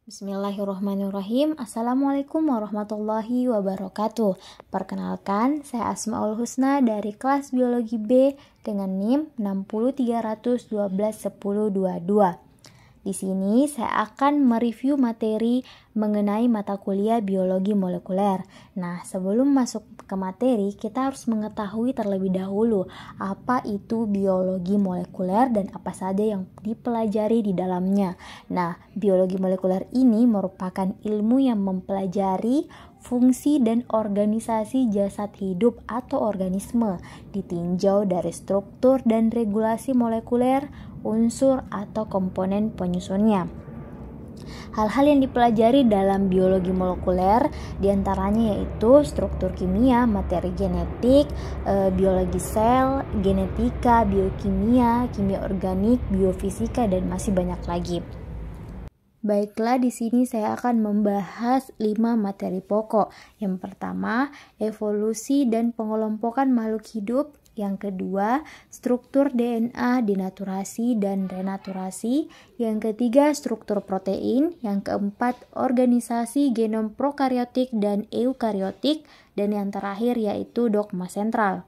Bismillahirrahmanirrahim. Assalamualaikum warahmatullahi wabarakatuh. Perkenalkan, saya Asmaul Husna dari kelas Biologi B dengan NIM 603121022. Di sini saya akan mereview materi mengenai mata kuliah biologi molekuler. Nah, sebelum masuk ke materi, kita harus mengetahui terlebih dahulu apa itu biologi molekuler dan apa saja yang dipelajari di dalamnya. Nah, biologi molekuler ini merupakan ilmu yang mempelajari fungsi dan organisasi jasad hidup atau organisme, ditinjau dari struktur dan regulasi molekuler, unsur atau komponen penyusunnya. Hal-hal yang dipelajari dalam biologi molekuler diantaranya yaitu struktur kimia, materi genetik, biologi sel, genetika, biokimia, kimia organik, biofisika, dan masih banyak lagi. Baiklah, di sini saya akan membahas 5 materi pokok. Yang pertama, evolusi dan pengelompokan makhluk hidup. Yang kedua, struktur DNA, denaturasi dan renaturasi. Yang ketiga, struktur protein. Yang keempat, organisasi genom prokariotik dan eukariotik. Dan yang terakhir yaitu dogma sentral.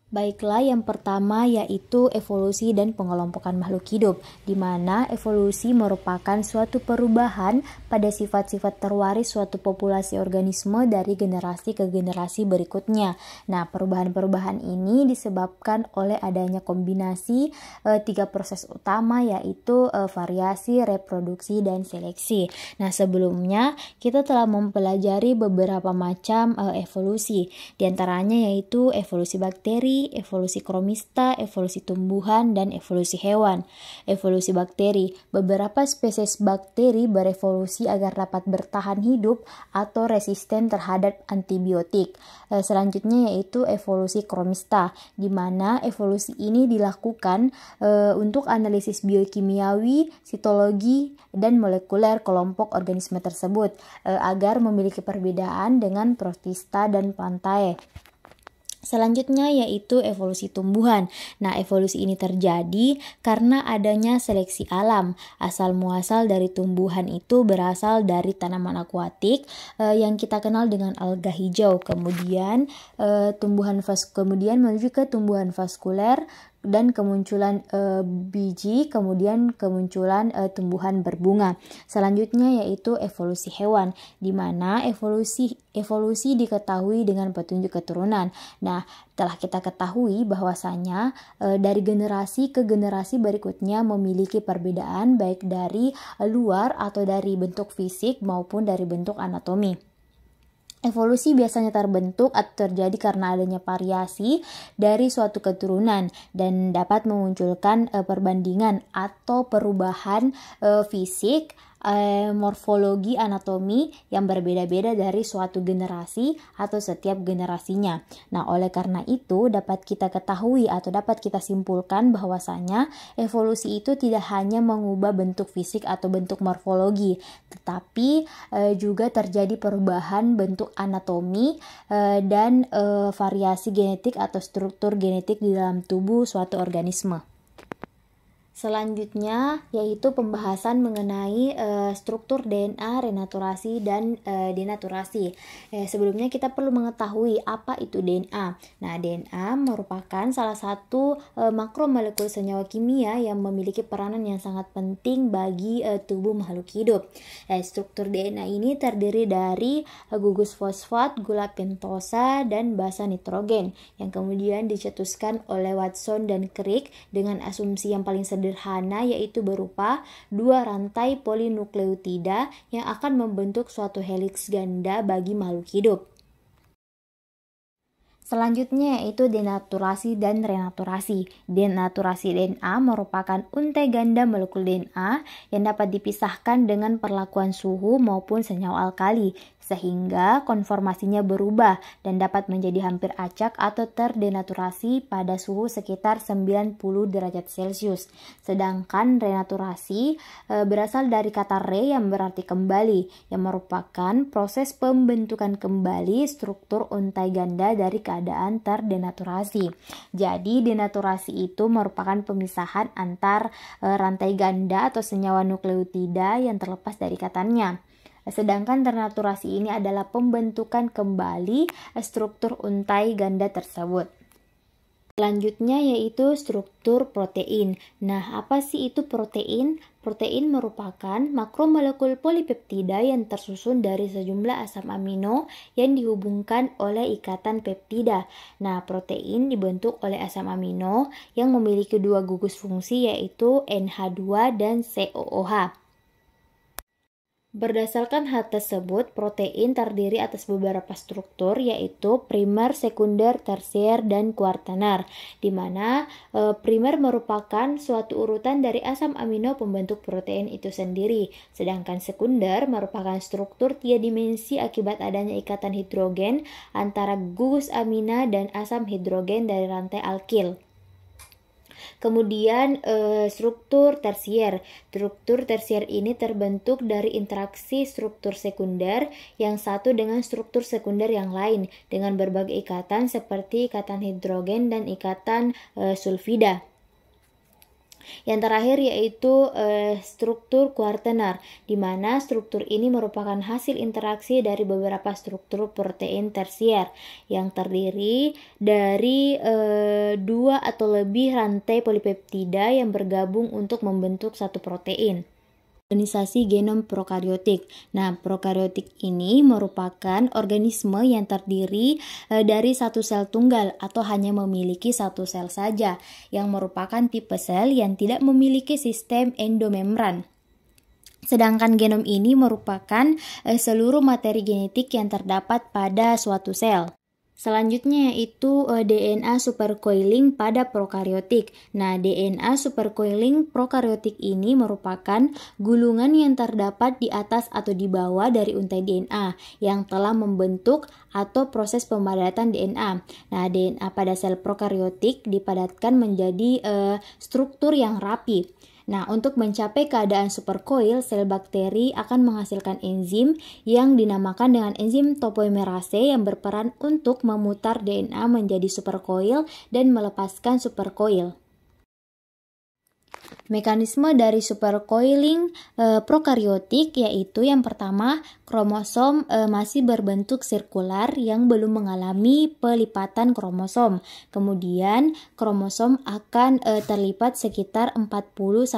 Baiklah, yang pertama yaitu evolusi dan pengelompokan makhluk hidup, di mana evolusi merupakan suatu perubahan pada sifat-sifat terwaris suatu populasi organisme dari generasi ke generasi berikutnya. Nah, perubahan-perubahan ini disebabkan oleh adanya kombinasi 3 proses utama yaitu variasi, reproduksi, dan seleksi. Nah, sebelumnya kita telah mempelajari beberapa macam evolusi, diantaranya yaitu evolusi bakteri, evolusi kromista, evolusi tumbuhan, dan evolusi hewan. Evolusi bakteri, beberapa spesies bakteri berevolusi agar dapat bertahan hidup atau resisten terhadap antibiotik. Selanjutnya yaitu evolusi kromista, di mana evolusi ini dilakukan untuk analisis biokimiawi, sitologi, dan molekuler kelompok organisme tersebut agar memiliki perbedaan dengan protista dan plantae. Selanjutnya yaitu evolusi tumbuhan. Nah, evolusi ini terjadi karena adanya seleksi alam. Asal muasal dari tumbuhan itu berasal dari tanaman akuatik yang kita kenal dengan alga hijau. Kemudian kemudian menuju ke tumbuhan vaskuler dan kemunculan biji, kemudian kemunculan tumbuhan berbunga. Selanjutnya yaitu evolusi hewan, di mana evolusi diketahui dengan petunjuk keturunan. Nah, telah kita ketahui bahwasanya dari generasi ke generasi berikutnya memiliki perbedaan baik dari luar atau dari bentuk fisik maupun dari bentuk anatomi. Evolusi biasanya terbentuk atau terjadi karena adanya variasi dari suatu keturunan dan dapat memunculkan perbandingan atau perubahan fisik, morfologi, anatomi yang berbeda-beda dari suatu generasi atau setiap generasinya. Nah, oleh karena itu dapat kita ketahui atau dapat kita simpulkan bahwasanya evolusi itu tidak hanya mengubah bentuk fisik atau bentuk morfologi, tetapi juga terjadi perubahan bentuk anatomi dan variasi genetik atau struktur genetik di dalam tubuh suatu organisme. Selanjutnya yaitu pembahasan mengenai struktur DNA, renaturasi, dan denaturasi. Sebelumnya kita perlu mengetahui apa itu DNA. Nah, DNA merupakan salah satu makromolekul senyawa kimia yang memiliki peranan yang sangat penting bagi tubuh makhluk hidup. Struktur DNA ini terdiri dari gugus fosfat, gula pentosa, dan basa nitrogen yang kemudian dicetuskan oleh Watson dan Crick dengan asumsi yang paling sederhana yaitu berupa 2 rantai polinukleotida yang akan membentuk suatu heliks ganda bagi makhluk hidup. Selanjutnya yaitu denaturasi dan renaturasi. Denaturasi DNA merupakan untai ganda molekul DNA yang dapat dipisahkan dengan perlakuan suhu maupun senyawa alkali, sehingga konformasinya berubah dan dapat menjadi hampir acak atau terdenaturasi pada suhu sekitar 90 derajat Celcius. Sedangkan renaturasi berasal dari kata re yang berarti kembali, yang merupakan proses pembentukan kembali struktur untai ganda dari keadaan terdenaturasi. Jadi denaturasi itu merupakan pemisahan antar rantai ganda atau senyawa nukleotida yang terlepas dari ikatannya. Sedangkan renaturasi ini adalah pembentukan kembali struktur untai ganda tersebut. Selanjutnya yaitu struktur protein. Nah, apa sih itu protein? Protein merupakan makromolekul polipeptida yang tersusun dari sejumlah asam amino yang dihubungkan oleh ikatan peptida. Nah, protein dibentuk oleh asam amino yang memiliki dua gugus fungsi yaitu NH2 dan COOH. Berdasarkan hal tersebut, protein terdiri atas beberapa struktur yaitu primer, sekunder, tersier, dan kuartaner, di mana primer merupakan suatu urutan dari asam amino pembentuk protein itu sendiri, sedangkan sekunder merupakan struktur tiga dimensi akibat adanya ikatan hidrogen antara gugus amina dan asam hidrogen dari rantai alkil. Kemudian struktur tersier. Struktur tersier ini terbentuk dari interaksi struktur sekunder yang satu dengan struktur sekunder yang lain dengan berbagai ikatan seperti ikatan hidrogen dan ikatan sulfida. Yang terakhir yaitu struktur kuartaner, di mana struktur ini merupakan hasil interaksi dari beberapa struktur protein tersier yang terdiri dari dua atau lebih rantai polipeptida yang bergabung untuk membentuk satu protein. Organisasi genom prokariotik. Nah, prokariotik ini merupakan organisme yang terdiri dari satu sel tunggal atau hanya memiliki satu sel saja, yang merupakan tipe sel yang tidak memiliki sistem endomembran. Sedangkan genom ini merupakan seluruh materi genetik yang terdapat pada suatu sel. Selanjutnya yaitu DNA supercoiling pada prokariotik. Nah, DNA supercoiling prokariotik ini merupakan gulungan yang terdapat di atas atau di bawah dari untai DNA yang telah membentuk atau proses pemadatan DNA. Nah, DNA pada sel prokariotik dipadatkan menjadi struktur yang rapi. Nah, untuk mencapai keadaan supercoil, sel bakteri akan menghasilkan enzim yang dinamakan dengan enzim topoimerase yang berperan untuk memutar DNA menjadi supercoil dan melepaskan supercoil. Mekanisme dari supercoiling prokariotik yaitu yang pertama, kromosom masih berbentuk sirkular yang belum mengalami pelipatan kromosom. Kemudian kromosom akan terlipat sekitar 40-50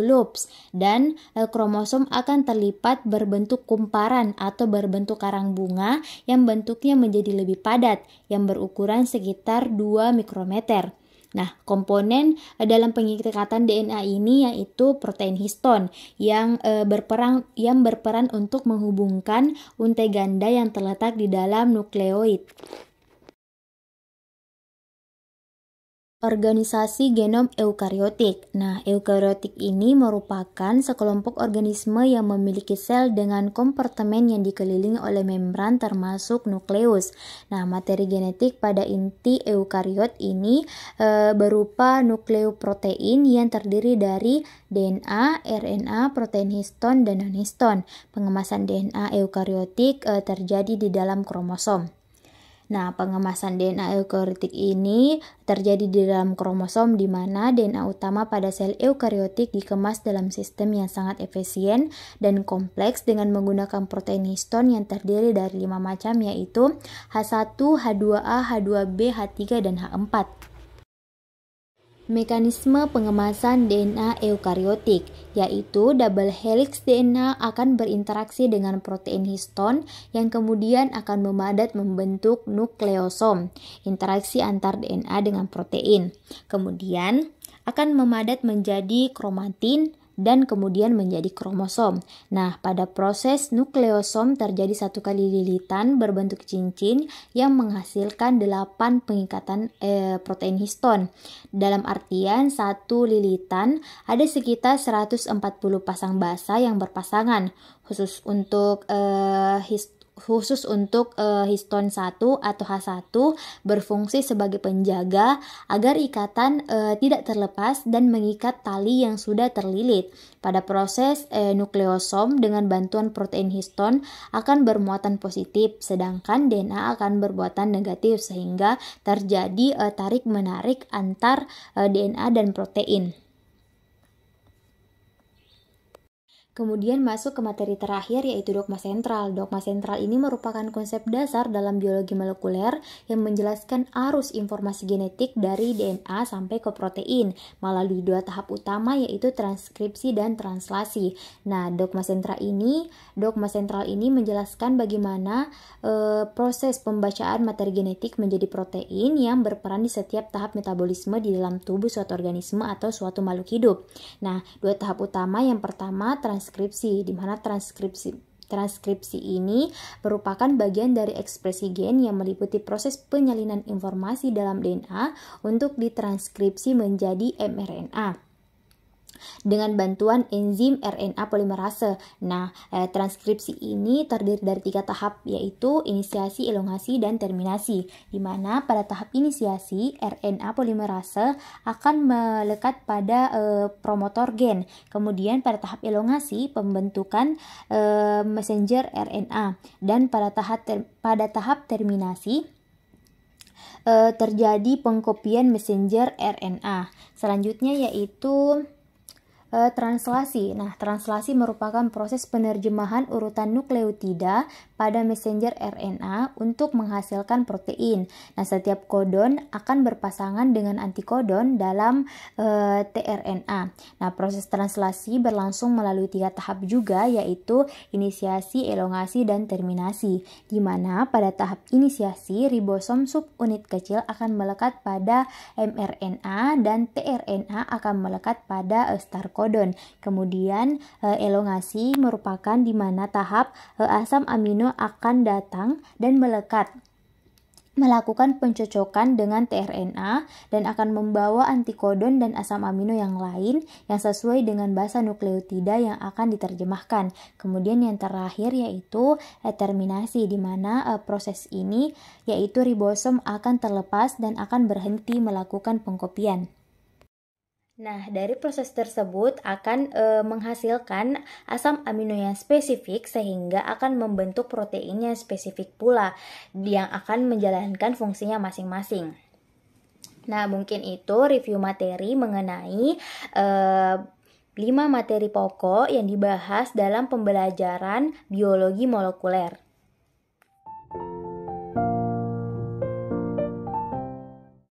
loops dan kromosom akan terlipat berbentuk kumparan atau berbentuk karang bunga yang bentuknya menjadi lebih padat yang berukuran sekitar 2 mikrometer. Nah, komponen dalam pengikatan DNA ini yaitu protein histon yang berperan untuk menghubungkan untai ganda yang terletak di dalam nukleoid. Organisasi genom eukariotik. Nah, eukariotik ini merupakan sekelompok organisme yang memiliki sel dengan kompartemen yang dikelilingi oleh membran termasuk nukleus. Nah, materi genetik pada inti eukariot ini berupa nukleoprotein yang terdiri dari DNA, RNA, protein histon, dan non-histon. Pengemasan DNA eukariotik terjadi di dalam kromosom. Nah, pengemasan DNA eukariotik ini terjadi di dalam kromosom di mana DNA utama pada sel eukariotik dikemas dalam sistem yang sangat efisien dan kompleks dengan menggunakan protein histon yang terdiri dari 5 macam yaitu H1, H2A, H2B, H3, dan H4. Mekanisme pengemasan DNA eukariotik, yaitu double helix DNA akan berinteraksi dengan protein histon yang kemudian akan memadat membentuk nukleosom, interaksi antar DNA dengan protein. Kemudian akan memadat menjadi kromatin dan kemudian menjadi kromosom. Nah, pada proses nukleosom terjadi satu kali lilitan berbentuk cincin yang menghasilkan 8 pengikatan protein histon. Dalam artian satu lilitan ada sekitar 140 pasang basa yang berpasangan. Khusus untuk khusus untuk histon 1 atau H1 berfungsi sebagai penjaga agar ikatan tidak terlepas dan mengikat tali yang sudah terlilit. Pada proses nukleosom dengan bantuan protein histon akan bermuatan positif, sedangkan DNA akan bermuatan negatif sehingga terjadi tarik-menarik antar DNA dan protein. Kemudian masuk ke materi terakhir yaitu dogma sentral. Dogma sentral ini merupakan konsep dasar dalam biologi molekuler yang menjelaskan arus informasi genetik dari DNA sampai ke protein melalui dua tahap utama yaitu transkripsi dan translasi. Nah, dogma sentral ini menjelaskan bagaimana proses pembacaan materi genetik menjadi protein yang berperan di setiap tahap metabolisme di dalam tubuh suatu organisme atau suatu makhluk hidup. Nah, dua tahap utama, yang pertama transkripsi, di mana transkripsi ini merupakan bagian dari ekspresi gen yang meliputi proses penyalinan informasi dalam DNA untuk ditranskripsi menjadi mRNA dengan bantuan enzim RNA polimerase. Nah, transkripsi ini terdiri dari 3 tahap, yaitu inisiasi, elongasi, dan terminasi, di mana pada tahap inisiasi RNA polimerase akan melekat pada promotor gen. Kemudian pada tahap elongasi pembentukan messenger RNA, dan pada tahap terminasi terjadi pengkopian messenger RNA. Selanjutnya yaitu translasi. Nah, translasi merupakan proses penerjemahan urutan nukleotida pada messenger RNA untuk menghasilkan protein. Nah, setiap kodon akan berpasangan dengan antikodon dalam tRNA. Nah, proses translasi berlangsung melalui 3 tahap juga, yaitu inisiasi, elongasi, dan terminasi, di mana pada tahap inisiasi ribosom subunit kecil akan melekat pada mRNA dan tRNA akan melekat pada start kodon. Kemudian elongasi merupakan di mana tahap asam amino akan datang dan melakukan pencocokan dengan tRNA dan akan membawa antikodon dan asam amino yang lain yang sesuai dengan bahasa nukleotida yang akan diterjemahkan. Kemudian yang terakhir yaitu terminasi, di mana proses ini yaitu ribosom akan terlepas dan akan berhenti melakukan pengkopian. Nah, dari proses tersebut akan menghasilkan asam amino yang spesifik sehingga akan membentuk protein yang spesifik pula yang akan menjalankan fungsinya masing-masing. Nah, mungkin itu review materi mengenai 5 materi pokok yang dibahas dalam pembelajaran biologi molekuler.